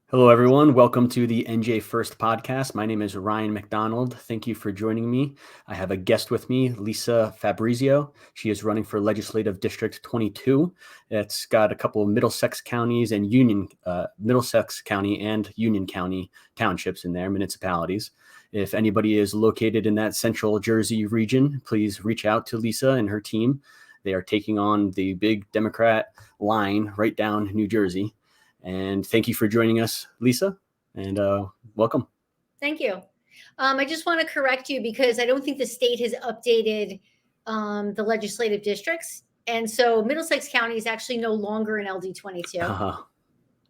Hello, everyone. Welcome to the NJ1ST podcast. My name is Ryan McDonald. Thank you for joining me. I have a guest with me, Lisa Fabrizio. She is running for Legislative District 22. It's got a couple of Middlesex counties and Middlesex County and Union County townships in there, municipalities. If anybody is located in that central Jersey region, please reach out to Lisa and her team. They are taking on the big Democrat line right down New Jersey. And thank you for joining us, Lisa, and welcome. Thank you. I just want to correct you because I don't think the state has updated the legislative districts. And so Middlesex County is actually no longer in LD22.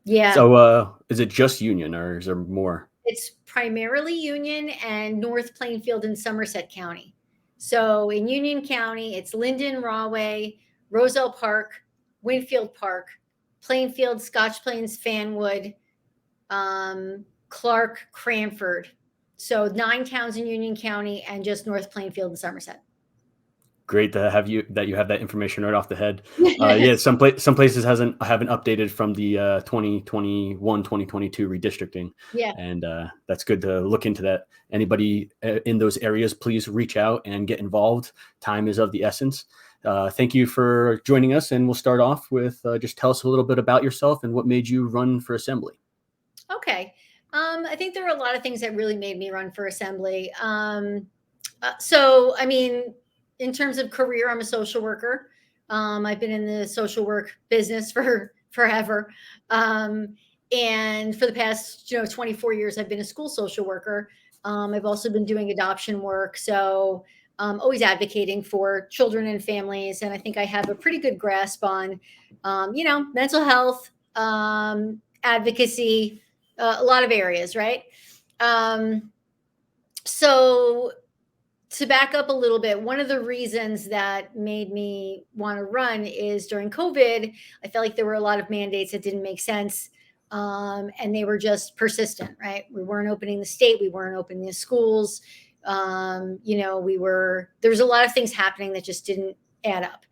Yeah. So is it just Union or is there more? It's primarily Union and North Plainfield and Somerset County. So in Union County, it's Linden, Rahway, Roselle Park, Winfield Park, Plainfield, Scotch Plains, Fanwood, Clark, Cranford. So 9 towns in Union County and just North Plainfield and Somerset. Great to have you have that information right off the head. Yeah, some places haven't updated from the 2021-2022 redistricting. Yeah, and that's good to look into that. Anybody in those areas, please reach out and get involved. Time is of the essence. Thank you for joining us, and we'll start off with just tell us a little bit about yourself and what made you run for assembly. Okay. I think there are a lot of things that really made me run for assembly. So, I mean, in terms of career, I'm a social worker. I've been in the social work business for forever. And for the past, 24 years, I've been a school social worker. I've also been doing adoption work. So always advocating for children and families. And I think I have a pretty good grasp on, mental health, advocacy, a lot of areas, right? So to back up a little bit, one of the reasons that made me want to run is during COVID, I felt like there were a lot of mandates that didn't make sense. And they were just persistent, right? We weren't opening the state. We weren't opening the schools. There was a lot of things happening that just didn't add up.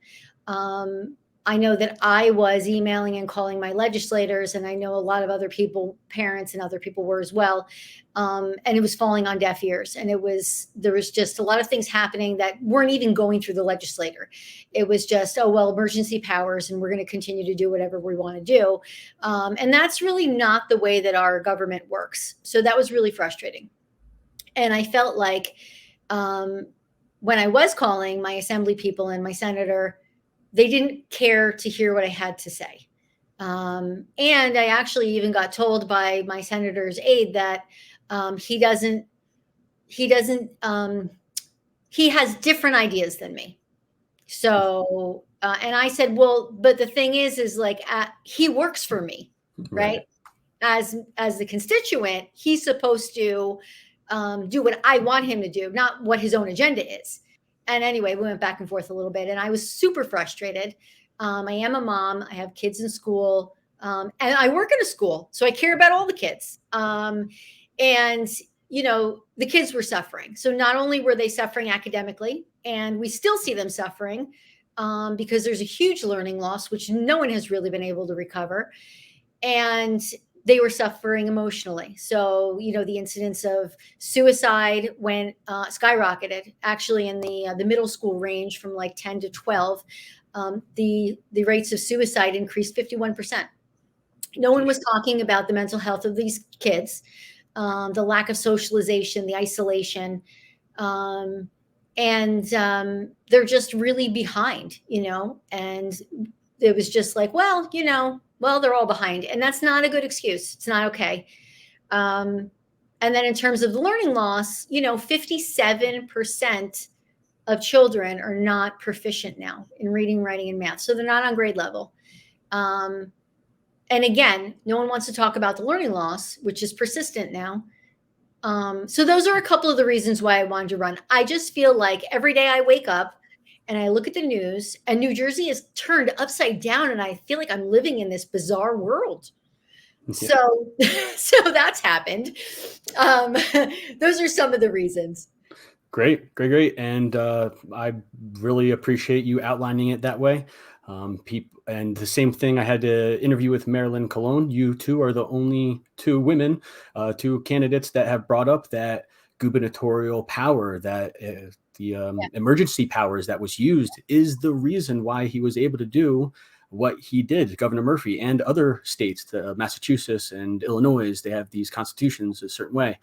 I know that I was emailing and calling my legislators, and I know a lot of other people, parents and other people were as well. And it was falling on deaf ears. And there was just a lot of things happening that weren't even going through the legislator. It was just, emergency powers, and we're going to continue to do whatever we want to do. And that's really not the way that our government works. So that was really frustrating. And I felt like when I was calling my assembly people and my senator, they didn't care to hear what I had to say. And I actually even got told by my senator's aide that he has different ideas than me. So, and I said, well, but the thing is like, he works for me, right? As the constituent, he's supposed to do what I want him to do, not what his own agenda is. And anyway, we went back and forth a little bit, and I was super frustrated. I am a mom. I have kids in school, and I work in a school, so I care about all the kids. And the kids were suffering. So not only were they suffering academically, and we still see them suffering because there's a huge learning loss, which no one has really been able to recover. And they were suffering emotionally. So, the incidence of suicide went skyrocketed. Actually, in the middle school range from like 10 to 12, the rates of suicide increased 51%. No one was talking about the mental health of these kids, the lack of socialization, the isolation, and they're just really behind, and it was just like, they're all behind. And that's not a good excuse. It's not okay. And then in terms of the learning loss, 57% of children are not proficient now in reading, writing, and math. So they're not on grade level. And again, no one wants to talk about the learning loss, which is persistent now. So those are a couple of the reasons why I wanted to run. I just feel like every day I wake up and I look at the news, and New Jersey is turned upside down, and I feel like I'm living in this bizarre world. Yeah. So that's happened. Those are some of the reasons. Great. And I really appreciate you outlining it that way. People, and the same thing. I had to interview with Marilyn Cologne. You two are the only two women, two candidates that have brought up that gubernatorial power, that the emergency powers that was used is the reason why he was able to do what he did. Governor Murphy and other states, Massachusetts and Illinois, they have these constitutions a certain way.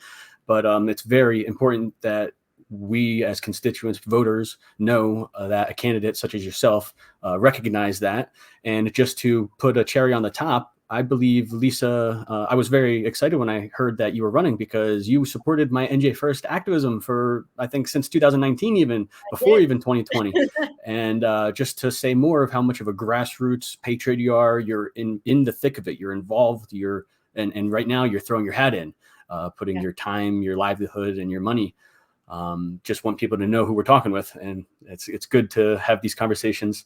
But it's very important that we as constituents, voters, know that a candidate such as yourself recognize that. And just to put a cherry on the top, I believe, Lisa, I was very excited when I heard that you were running because you supported my NJ First activism for, I think, since 2019, even before even 2020. And just to say more of how much of a grassroots patriot you are, you're in the thick of it, you're involved, and right now you're throwing your hat in, putting your time, your livelihood, and your money. Just want people to know who we're talking with, and it's good to have these conversations.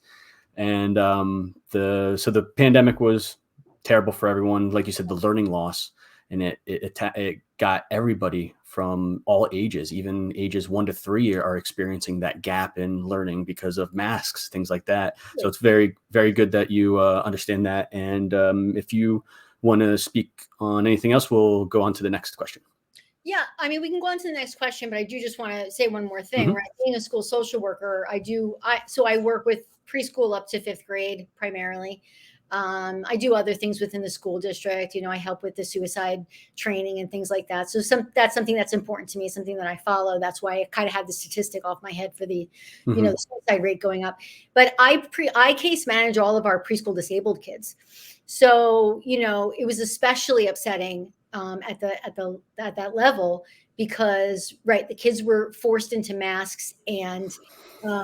And the pandemic was terrible for everyone. Like you said, the learning loss, and it got everybody from all ages, even ages 1 to 3 are experiencing that gap in learning because of masks, things like that. So it's very, very good that you understand that. And if you want to speak on anything else, we'll go on to the next question. Yeah, I mean, we can go on to the next question, but I do just want to say one more thing, right? Being a school social worker, I work with preschool up to 5th grade primarily. I do other things within the school district. You know, I help with the suicide training and things like that. So that's something that's important to me, something that I follow. That's why I kind of had the statistic off my head for the, you know, the suicide rate going up. But I case manage all of our preschool disabled kids. So, you know, it was especially upsetting at that level because, right, the kids were forced into masks, and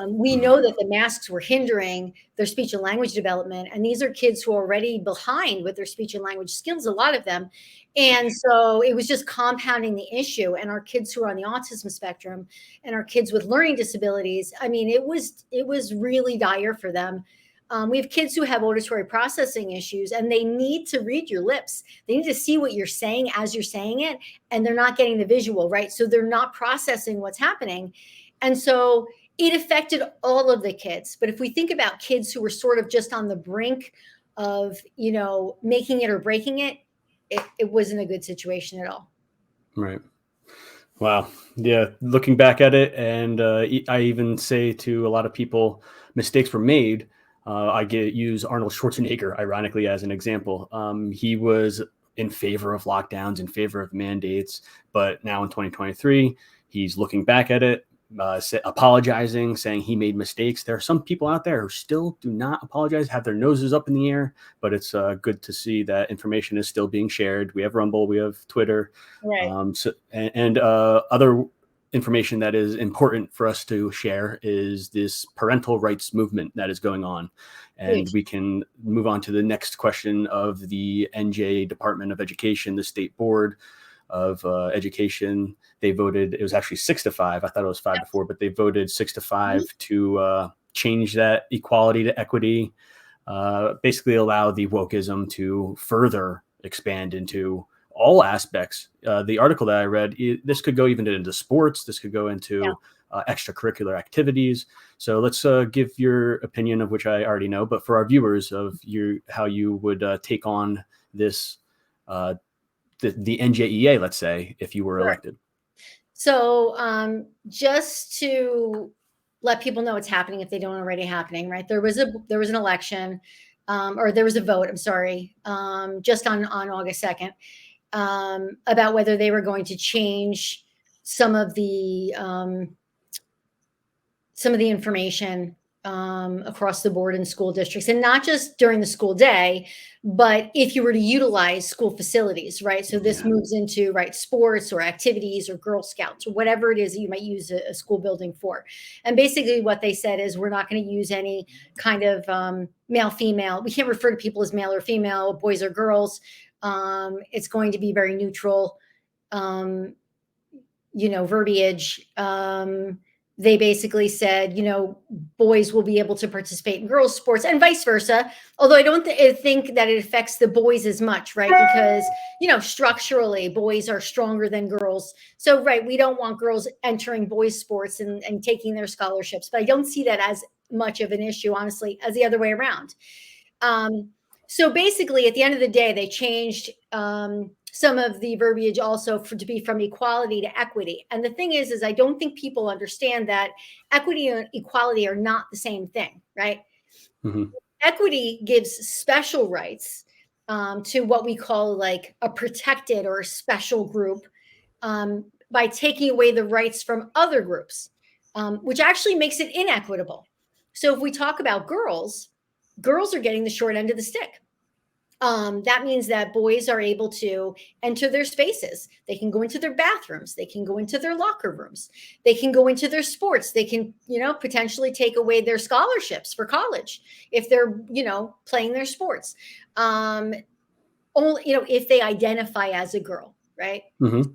we know that the masks were hindering their speech and language development. And these are kids who are already behind with their speech and language skills, a lot of them. And so it was just compounding the issue. And our kids who are on the autism spectrum and our kids with learning disabilities, I mean, it was really dire for them. We have kids who have auditory processing issues, and they need to read your lips. They need to see what you're saying as you're saying it, and they're not getting the visual, right? So they're not processing what's happening. And so it affected all of the kids. But if we think about kids who were sort of just on the brink of, you know, making it or breaking it, it wasn't a good situation at all. Right. Wow. Yeah. Looking back at it, and I even say to a lot of people, mistakes were made. I use Arnold Schwarzenegger, ironically, as an example. He was in favor of lockdowns, in favor of mandates, but now in 2023, he's looking back at it, apologizing, saying he made mistakes. There are some people out there who still do not apologize, have their noses up in the air, but it's good to see that information is still being shared. We have Rumble, we have Twitter, right. And other information that is important for us to share is this parental rights movement that is going on. And we can move on to the next question of the NJ Department of Education, the state board of education. They voted, it was actually 6-5. I thought it was 5-4, but they voted 6-5 to change that equality to equity, basically allow the wokeism to further expand into all aspects. The article that I read, this could go even into sports. This could go into extracurricular activities. So let's give your opinion, of which I already know, but for our viewers, of how you would take on this, the NJEA, let's say, if you were elected. So just to let people know what's happening if they don't already happening, right? There was an election, or there was a vote, I'm sorry, just on August 2nd, about whether they were going to change some of the information across the board in school districts, and not just during the school day, but if you were to utilize school facilities, right? So this moves into, right, sports or activities or Girl Scouts or whatever it is that you might use a school building for. And basically what they said is, we're not going to use any kind of male, female. We can't refer to people as male or female, boys or girls. It's going to be very neutral, you know, verbiage. They basically said, you know, boys will be able to participate in girls' sports and vice versa. Although I don't think that it affects the boys as much, right? Because, you know, structurally, boys are stronger than girls. So, right, we don't want girls entering boys' sports and taking their scholarships. But I don't see that as much of an issue, honestly, as the other way around. So basically, at the end of the day, they changed some of the verbiage also to be from equality to equity. And the thing is I don't think people understand that equity and equality are not the same thing, right? Mm-hmm. Equity gives special rights to what we call like a protected or a special group by taking away the rights from other groups, which actually makes it inequitable. So if we talk about girls, girls are getting the short end of the stick. That means that boys are able to enter their spaces. They can go into their bathrooms. They can go into their locker rooms. They can go into their sports. They can, potentially take away their scholarships for college if they're, playing their sports. Only, if they identify as a girl, right? Mm-hmm.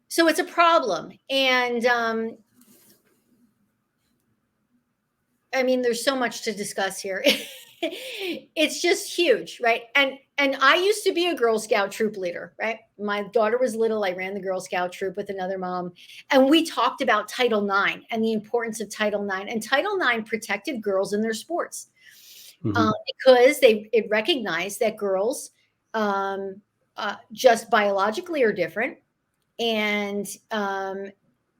So it's a problem. And I mean, there's so much to discuss here. It's just huge, right? And I used to be a Girl Scout troop leader, right? My daughter was little. I ran the Girl Scout troop with another mom, and we talked about Title IX and the importance of Title IX. And Title IX protected girls in their sports because it recognized that girls just biologically are different, and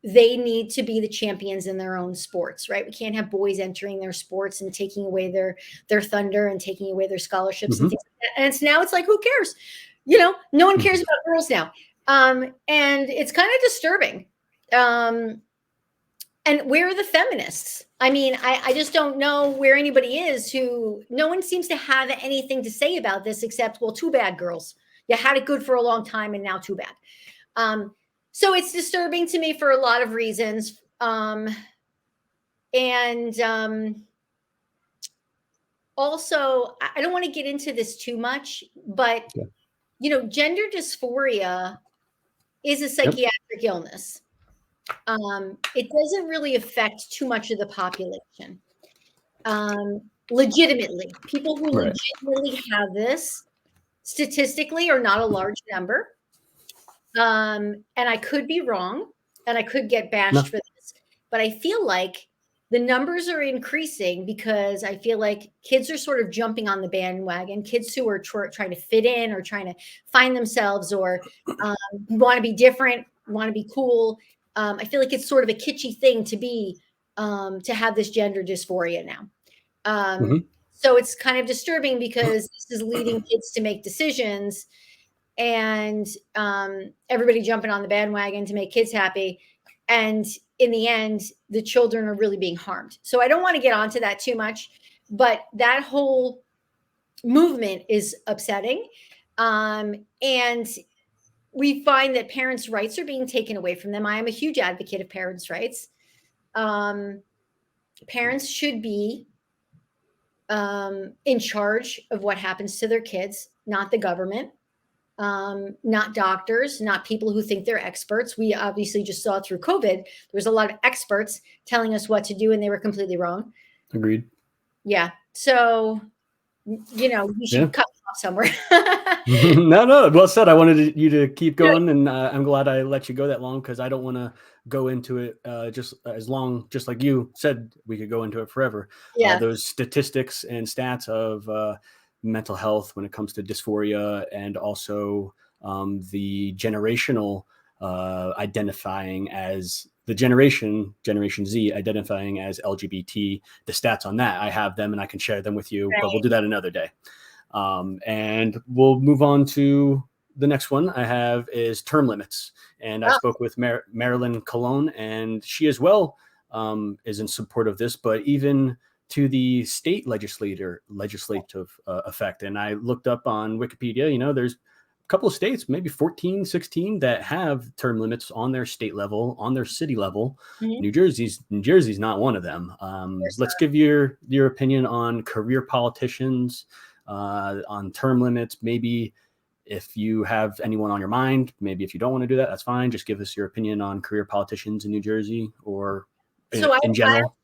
they need to be the champions in their own sports, right? We can't have boys entering their sports and taking away their thunder and taking away their scholarships and things like that. And it's like, who cares? No one cares about girls now. And it's kind of disturbing. And where are the feminists? I mean, I just don't know where anybody is. No one seems to have anything to say about this except, well, too bad, girls. You had it good for a long time and now too bad. So it's disturbing to me for a lot of reasons. Also, I don't want to get into this too much, but, gender dysphoria is a psychiatric illness. It doesn't really affect too much of the population. Legitimately, people who legitimately have this statistically are not a large number. And I could be wrong, and I could get bashed for this, but I feel like the numbers are increasing because I feel like kids are sort of jumping on the bandwagon. Kids who are trying to fit in or trying to find themselves or want to be different, want to be cool. I feel like it's sort of a kitschy thing to be to have this gender dysphoria now. So it's kind of disturbing because this is leading kids to make decisions and everybody jumping on the bandwagon to make kids happy. And in the end, the children are really being harmed. So I don't want to get onto that too much, but that whole movement is upsetting. And we find that parents' rights are being taken away from them. I am a huge advocate of parents' rights. Parents should be in charge of what happens to their kids, not the government. Not doctors, not people who think they're experts. We obviously just saw through COVID, there was a lot of experts telling us what to do and they were completely wrong. Agreed. Yeah. So, we should cut off somewhere. No. Well said. I wanted you to keep going, and I'm glad I let you go that long because I don't want to go into it just as long, just like you said, we could go into it forever. Yeah. Those statistics and stats of mental health when it comes to dysphoria and also the generational identifying as the Generation Z identifying as LGBT, the stats on that, I have them and I can share them with you, but we'll do that another day. And we'll move on to the next one I have is term limits. And I spoke with Marilyn Colon, and she as well is in support of this, but even to the state legislative effect. And I looked up on Wikipedia, there's a couple of states, maybe 14, 16 that have term limits on their state level, on their city level. New Jersey's not one of them. Let's give your opinion on career politicians, on term limits. Maybe if you have anyone on your mind, maybe if you don't want to do that, that's fine. Just give us your opinion on career politicians in New Jersey or in general.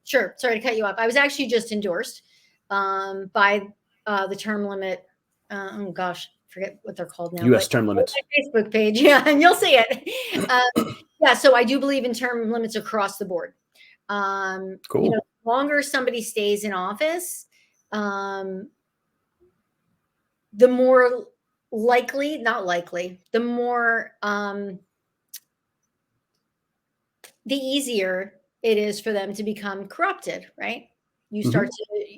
Sure. Sorry to cut you off. I was actually just endorsed by the term limit. Oh gosh, forget what they're called now. U.S. term limits. My Facebook page, yeah, and you'll see it. Yeah, so I do believe in term limits across the board. You know, Cool. the longer somebody stays in office, the more likely, not likely, the more the easier it is for them to become corrupted, right? Hmm.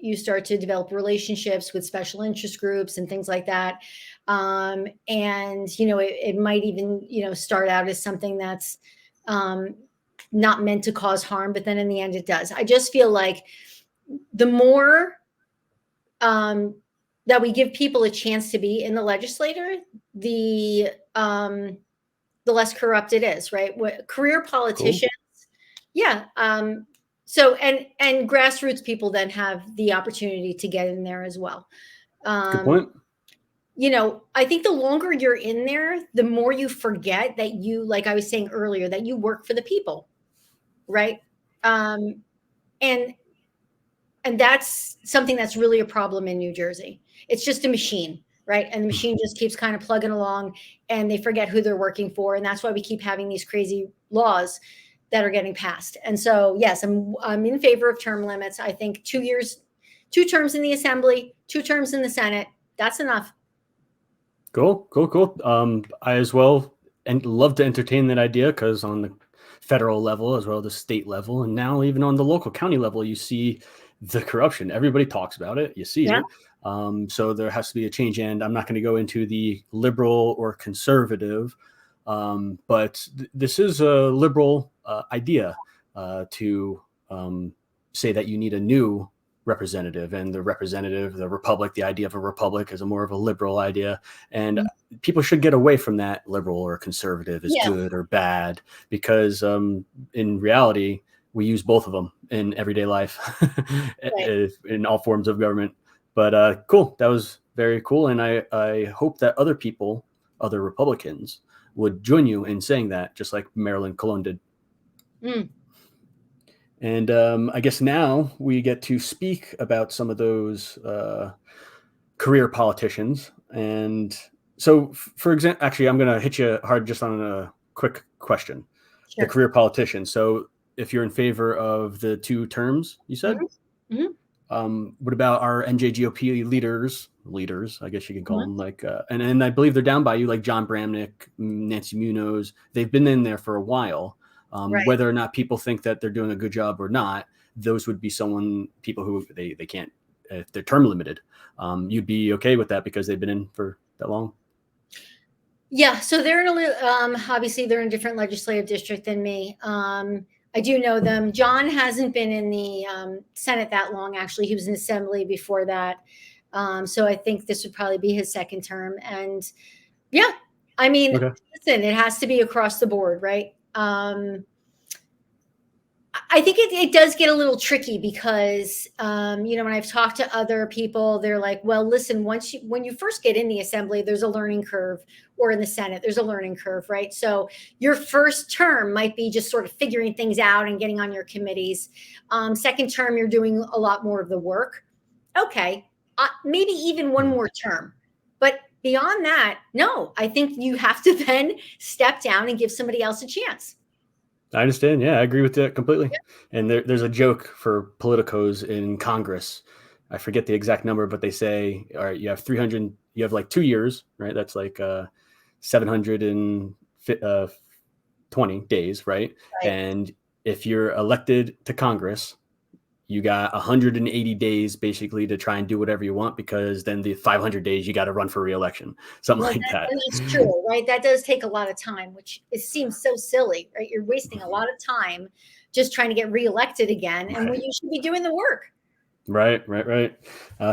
You start to develop relationships with special interest groups and things like that. And you know, it might even, you know, start out as something that's um, not meant to cause harm, but then in the end it does. I just feel like the more that we give people a chance to be in the legislature, the less corrupt it is, right? What career Cool. politicians, yeah. So and grassroots people then have the opportunity to get in there as well. Good Um, point. you know, I think the longer you're in there, the more you forget that you, like I was saying earlier, that you work for the people, right? Um, and and that's something that's really a problem in New Jersey. It's just a machine, right? And the machine just keeps kind of plugging along, and they forget who they're working for, and that's why we keep having these crazy laws that are getting passed. And so, yes, I'm in favor of term limits. I think 2 years, 2 terms in the assembly, 2 terms in the Senate. That's enough. Cool, cool, cool. I as well and love to entertain that idea because on the federal level as well as the state level, and now even on the local county level, you see the corruption. Everybody talks about it. You see Yeah. it. So there has to be a change. And I'm not going to go into the liberal or conservative, but this is a liberal idea to say that you need a new representative, and the republic, the idea of a republic is a more of a liberal idea, and people should get away from that liberal or conservative is Yeah. good or bad, because in reality we use both of them in everyday life Right. in all forms of government. But cool, that was very cool, and I hope that other people, other Republicans, would join you in saying that, just like Marilyn Cologne did. Mm. And I guess now we get to speak about some of those career politicians. And so, for example, actually, I'm going to hit you hard just on a quick question. The Sure. career politician. So, if you're in favor of the 2 terms, you said, Hmm. Hmm. what about our NJGOP leaders, I guess you can call Hmm. them, like, and I believe they're down by you, like John Bramnick, Nancy Munoz. They've been in there for a while. Right. Whether or not people think that they're doing a good job or not, those would be people who they can't, if they're term limited. You'd be okay with that because they've been in for that long. Yeah, so they're in obviously they're in a different legislative district than me. I do know them. John hasn't been in the Senate that long. Actually, he was in Assembly before that. So I think this would probably be his second term. And yeah, I mean, Okay. listen, it has to be across the board, right? I think it does get a little tricky because, you know, when I've talked to other people, they're like, well, listen, when you first get in the assembly, there's a learning curve, or in the Senate, there's a learning curve, right? So your first term might be just sort of figuring things out and getting on your committees. Second term, you're doing a lot more of the work. Okay. Maybe even one more term. But beyond that, no, I think you have to then step down and give somebody else a chance. I understand. Yeah, I agree with that completely. And there's a joke for politicos in Congress. I forget the exact number, but they say, all right, you have 300, you have like 2 years, right? That's like 720 days, right? Right. And if you're elected to Congress, you got 180 days basically to try and do whatever you want, because then the 500 days you got to run for reelection, something Well, like that. that's true, right? That does take a lot of time, which it seems so silly, right? You're wasting a lot of time just trying to get reelected again, and when Right. you should be doing the work. Right, right, right.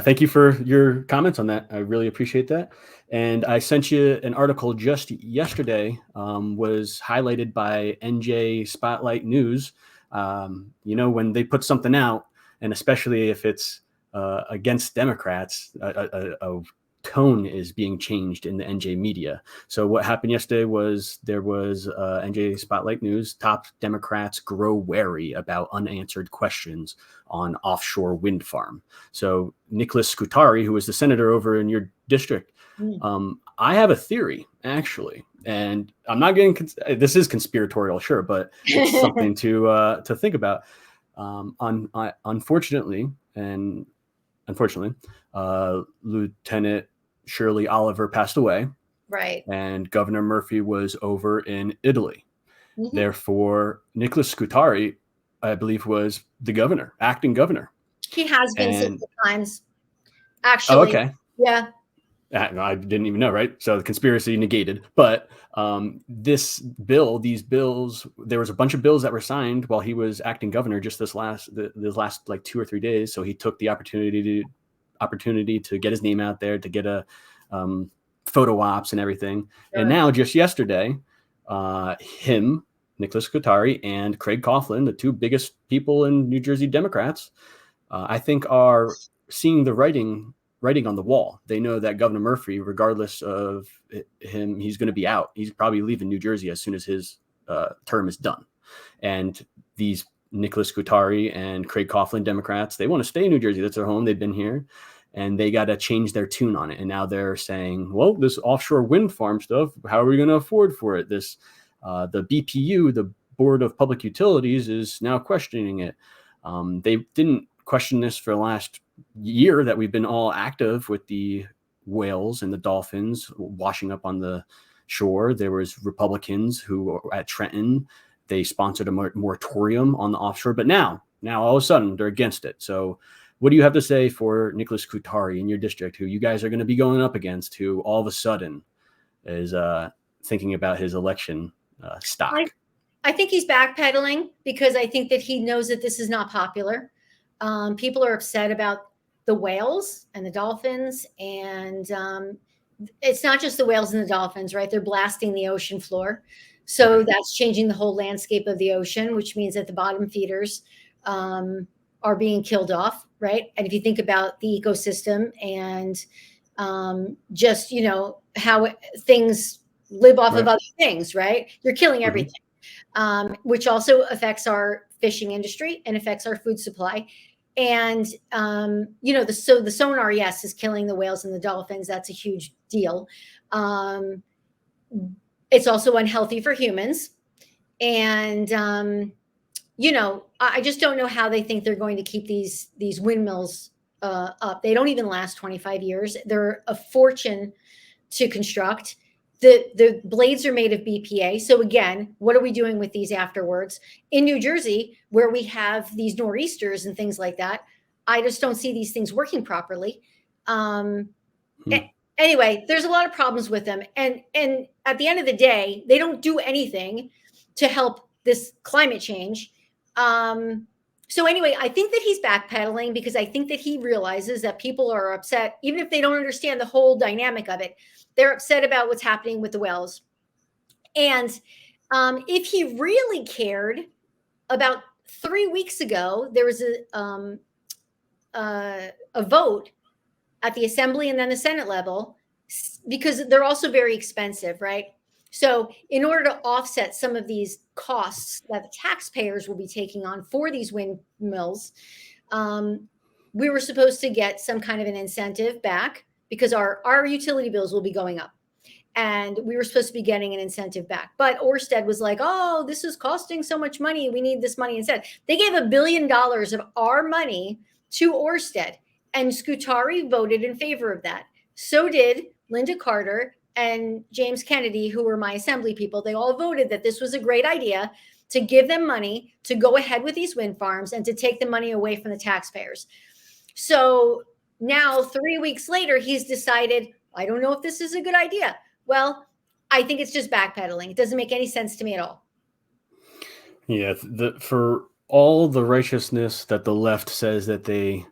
Thank you for your comments on that. I really appreciate that. And I sent you an article just yesterday, was highlighted by NJ Spotlight News. When they put something out, and especially if it's against Democrats, a tone is being changed in the NJ media. So what happened yesterday was there was NJ Spotlight News: top Democrats grow wary about unanswered questions on offshore wind farm. So Nicholas Scutari, who is the senator over in your district, Mm. I have a theory actually, and I'm not getting this is conspiratorial, sure, but it's something to think about. Unfortunately, Lieutenant Shirley Oliver passed away, Right. and Governor Murphy was over in Italy. Mhm. Therefore, Nicholas Scutari, I believe, was the governor, acting governor. He has been And several times, oh, actually. okay. Yeah. I didn't even know, right? So the conspiracy negated. But these bills, there was a bunch of bills that were signed while he was acting governor just this last like 2 or 3 days. So he took the opportunity to get his name out there, to get a photo ops and everything. And Sure. now, just yesterday, Nicholas Scutari, and Craig Coughlin, the two biggest people in New Jersey Democrats, I think are seeing the writing on the wall. They know that Governor Murphy, regardless of him, he's going to be out. He's probably leaving New Jersey as soon as his term is done. And these Nicholas Scutari and Craig Coughlin Democrats, they want to stay in New Jersey. That's their home. They've been here. And they got to change their tune on it. And now they're saying, well, this offshore wind farm stuff, how are we going to afford for it? The BPU, the Board of Public Utilities, is now questioning it. They didn't question this for the last year that we've been all active with the whales and the dolphins washing up on the shore. There was Republicans who were at Trenton. They sponsored a moratorium on the offshore, but now all of a sudden they're against it. So what do you have to say for Nicholas Scutari in your district, who you guys are going to be going up against, who all of a sudden is thinking about his election I, stock? I think he's backpedaling because I think that he knows that this is not popular. People are upset about the whales and the dolphins, and it's not just the whales and the dolphins, right? They're blasting the ocean floor. So Right. that's changing the whole landscape of the ocean, which means that the bottom feeders are being killed off, right? And if you think about the ecosystem and just, how things live off of Right. other things, right? You're killing Mm-hmm. everything, which also affects our fishing industry and affects our food supply. And the sonar, yes, is killing the whales and the dolphins. That's a huge deal. Um, it's also unhealthy for humans, and I just don't know how they think they're going to keep these windmills up. They don't even last 25 years. They're a fortune to construct. The blades are made of BPA. So again, what are we doing with these afterwards? In New Jersey, where we have these nor'easters and things like that, I just don't see these things working properly. Um, Hmm. Anyway, there's a lot of problems with them, and at the end of the day, they don't do anything to help this climate change. So anyway, I think that he's backpedaling because I think that he realizes that people are upset, even if they don't understand the whole dynamic of it. They're upset about what's happening with the whales. And if he really cared, about 3 weeks ago, there was a vote at the assembly and then the Senate level, because they're also very expensive, right? So, in order to offset some of these costs that the taxpayers will be taking on for these windmills, um, we were supposed to get some kind of an incentive back because our utility bills will be going up. And we were supposed to be getting an incentive back. But Orsted was like, oh, this is costing so much money. We need this money instead. They gave $1 billion of our money to Orsted, and Scutari voted in favor of that. So did Linda Carter and James Kennedy, who were my assembly people. They all voted that this was a great idea to give them money to go ahead with these wind farms and to take the money away from the taxpayers. So now, 3 weeks later, he's decided, I don't know if this is a good idea. Well, I think it's just backpedaling. It doesn't make any sense to me at all. Yeah, for all the righteousness that the left says that they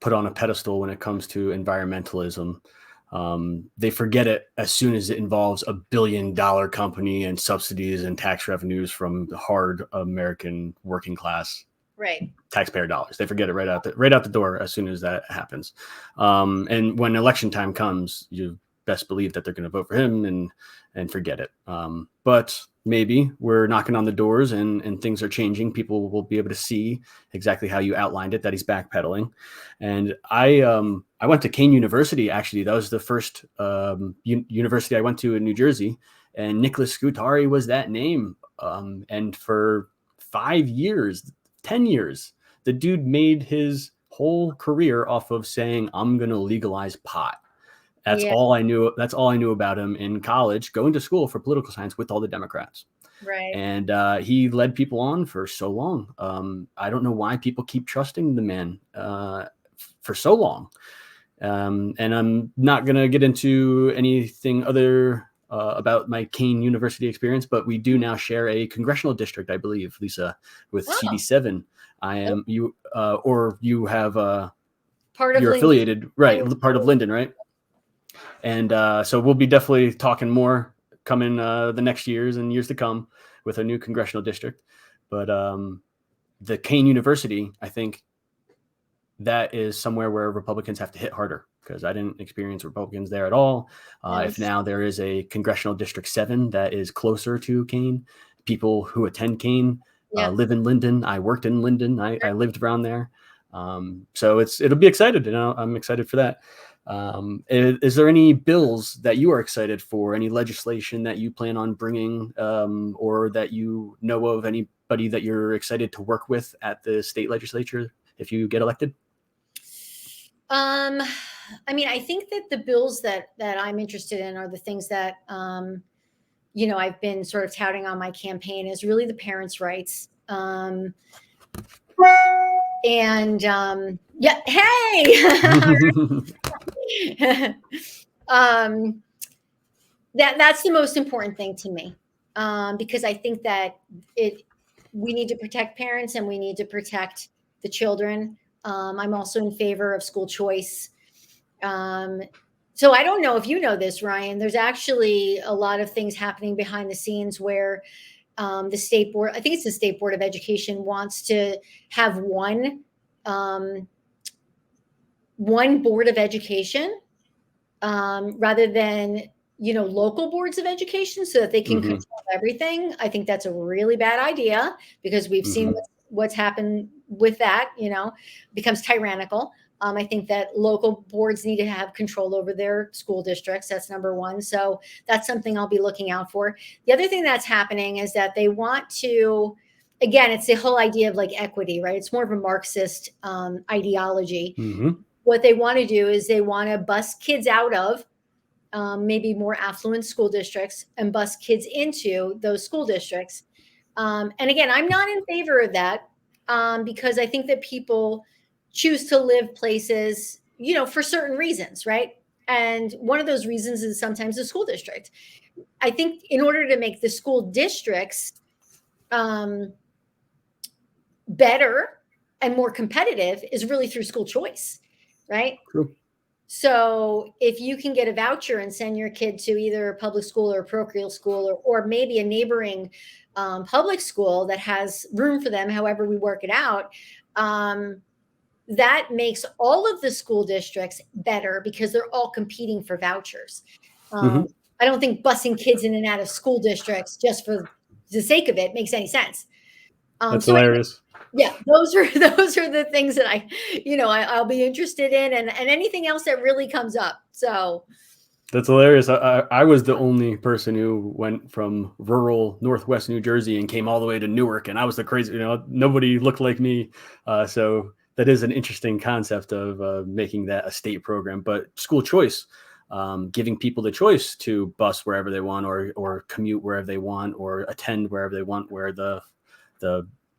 put on a pedestal when it comes to environmentalism, they forget it as soon as it involves $1 billion company and subsidies and tax revenues from the hard American working class Right. taxpayer dollars. They forget it right out the door as soon as that happens. And when election time comes, you best believe that they're going to vote for him and forget it. But maybe we're knocking on the doors and things are changing. People will be able to see exactly how you outlined it, that he's backpedaling. And I went to Kane University. Actually, that was the first university I went to in New Jersey, and Nicholas Scutari was that name. And for 5 years, 10 years, The dude made his whole career off of saying, I'm going to legalize pot. That's Yeah. all I knew. That's all I knew about him in college, going to school for political science with all the Democrats. Right. And he led people on for so long. I don't know why people keep trusting the man for so long. And I'm not going to get into anything other about my Kane University experience, but we do now share a congressional district, I believe, Lisa, with Oh, CD7. I am you, or you have part of you're Lincoln. affiliated, right? Part of Linden, right? And so we'll be definitely talking more coming the next years and years to come with a new congressional district. But the Kane University, I think that is somewhere where Republicans have to hit harder, because I didn't experience Republicans there at all. If now there is a congressional district 7 that is closer to Kane, people who attend Kane live in Linden. I worked in Linden. I lived around there. So it'll be excited. I'm excited for that. Is there any bills that you are excited for? Any legislation that you plan on bringing, or that you know of anybody that you're excited to work with at the state legislature if you get elected? I mean, I think that the bills that I'm interested in are the things that I've been sort of touting on my campaign, is really the parents' rights. And yeah, hey. That's the most important thing to me, because I think that we need to protect parents and we need to protect the children. I'm also in favor of school choice. So I don't know if you know this, Ryan. There's actually a lot of things happening behind the scenes where the state board, I think it's the State Board of Education, wants to have one board of education, rather than local boards of education, so that they can control everything. I think that's a really bad idea, because we've seen what's happened with that. Becomes tyrannical. I think that local boards need to have control over their school districts. That's number one. So that's something I'll be looking out for. The other thing that's happening is that they want to, again, it's the whole idea of like equity, right? It's more of a Marxist ideology. What they want to do is they want to bus kids out of maybe more affluent school districts and bus kids into those school districts. And again, I'm not in favor of that, because I think that people choose to live places, for certain reasons, right? And one of those reasons is sometimes the school district. I think in order to make the school districts better and more competitive is really through school choice, right? True. So if you can get a voucher and send your kid to either a public school or a parochial school, or maybe a neighboring public school that has room for them, however we work it out, that makes all of the school districts better, because they're all competing for vouchers. I don't think busing kids in and out of school districts just for the sake of it makes any sense. That's hilarious. Yeah, those are the things that I'll be interested in, and anything else that really comes up. So that's hilarious. I was the only person who went from rural Northwest New Jersey and came all the way to Newark, and I was the crazy. Nobody looked like me. So that is an interesting concept of making that a state program. But school choice, giving people the choice to bus wherever they want, or commute wherever they want, or attend wherever they want, where the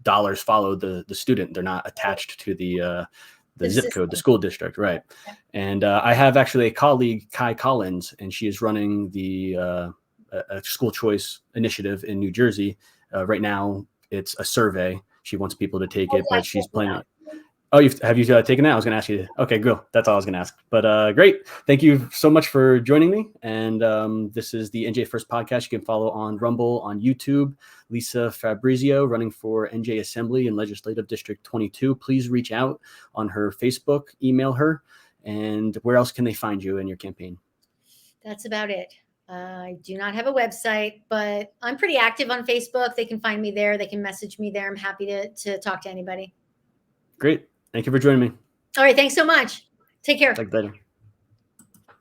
dollars follow the student. They're not attached to the zip code, the school district. Right. And I have actually a colleague, Kai Collins, and she is running the a school choice initiative in New Jersey. Right now it's a survey. She wants people to take it, but she's planning. Oh, have you taken that? I was going to ask you. Okay, good. That's all I was going to ask. But great. Thank you so much for joining me. And this is the NJ First podcast. You can follow on Rumble, on YouTube. Lisa Fabrizio, running for NJ Assembly in Legislative District 22. Please reach out on her Facebook, email her. And where else can they find you in your campaign? That's about it. I do not have a website, but I'm pretty active on Facebook. They can find me there. They can message me there. I'm happy to talk to anybody. Great. Thank you for joining me. All right. Thanks so much. Take care. Talk later.